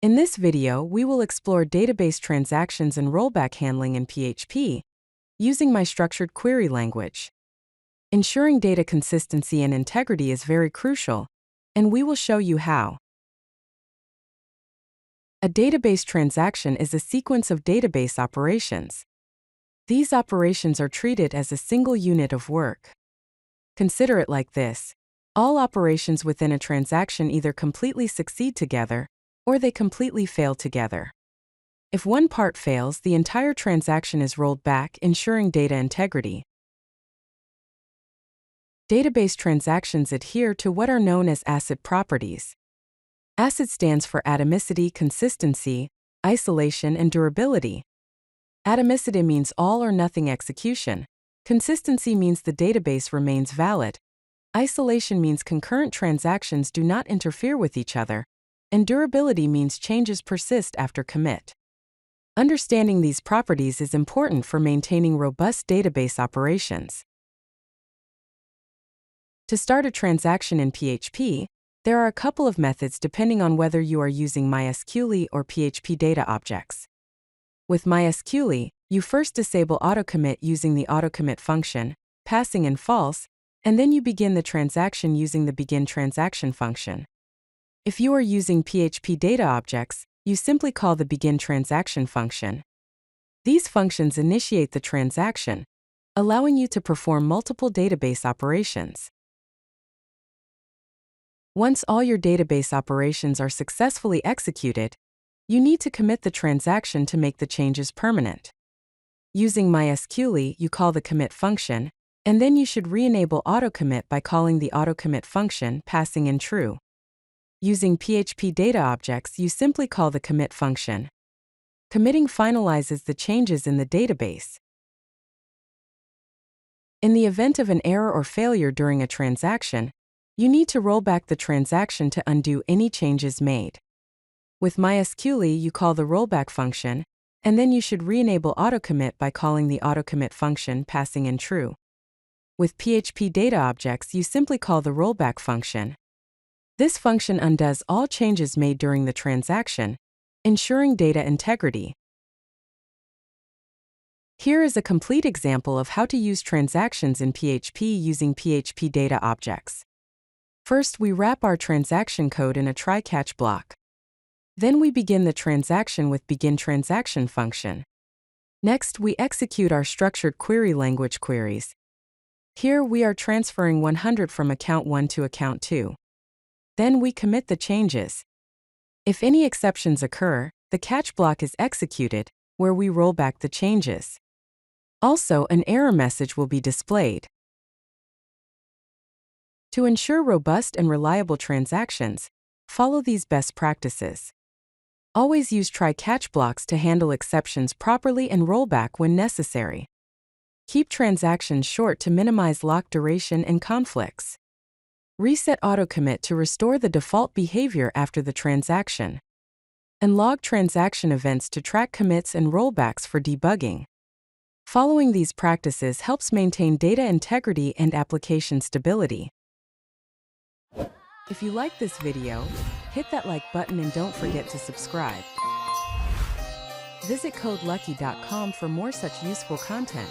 In this video, we will explore database transactions and rollback handling in PHP, using my structured query language. Ensuring data consistency and integrity is very crucial, and we will show you how. A database transaction is a sequence of database operations. These operations are treated as a single unit of work. Consider it like this: all operations within a transaction either completely succeed together, or they completely fail together. If one part fails, the entire transaction is rolled back, ensuring data integrity. Database transactions adhere to what are known as ACID properties. ACID stands for Atomicity, consistency, isolation, and durability. Atomicity means all or nothing execution. Consistency means the database remains valid. Isolation means concurrent transactions do not interfere with each other. And durability means changes persist after commit. Understanding these properties is important for maintaining robust database operations. To start a transaction in PHP, there are a couple of methods depending on whether you are using MySQL or PHP data objects. With MySQL, you first disable autocommit using the autocommit function, passing in false, and then you begin the transaction using the begin transaction function. If you are using PHP data objects, you simply call the begin transaction function. These functions initiate the transaction, allowing you to perform multiple database operations. Once all your database operations are successfully executed, you need to commit the transaction to make the changes permanent. Using MySQL, you call the commit function, and then you should re-enable autocommit by calling the autocommit function, passing in true. Using PHP data objects, you simply call the commit function. Committing finalizes the changes in the database. In the event of an error or failure during a transaction, you need to roll back the transaction to undo any changes made. With MySQL, you call the rollback function, and then you should re-enable autocommit by calling the autocommit function, passing in true. With PHP data objects, you simply call the rollback function. This function undoes all changes made during the transaction, ensuring data integrity. Here is a complete example of how to use transactions in PHP using PHP data objects. First, we wrap our transaction code in a try-catch block. Then we begin the transaction with begin transaction function. Next, we execute our structured query language queries. Here we are transferring 100 from account 1 to account 2. Then we commit the changes. If any exceptions occur, the catch block is executed, where we roll back the changes. Also, an error message will be displayed. To ensure robust and reliable transactions, follow these best practices. Always use try-catch blocks to handle exceptions properly and roll back when necessary. Keep transactions short to minimize lock duration and conflicts. Reset autocommit to restore the default behavior after the transaction. And log transaction events to track commits and rollbacks for debugging. Following these practices helps maintain data integrity and application stability. If you like this video, hit that like button and don't forget to subscribe. Visit codelucky.com for more such useful content.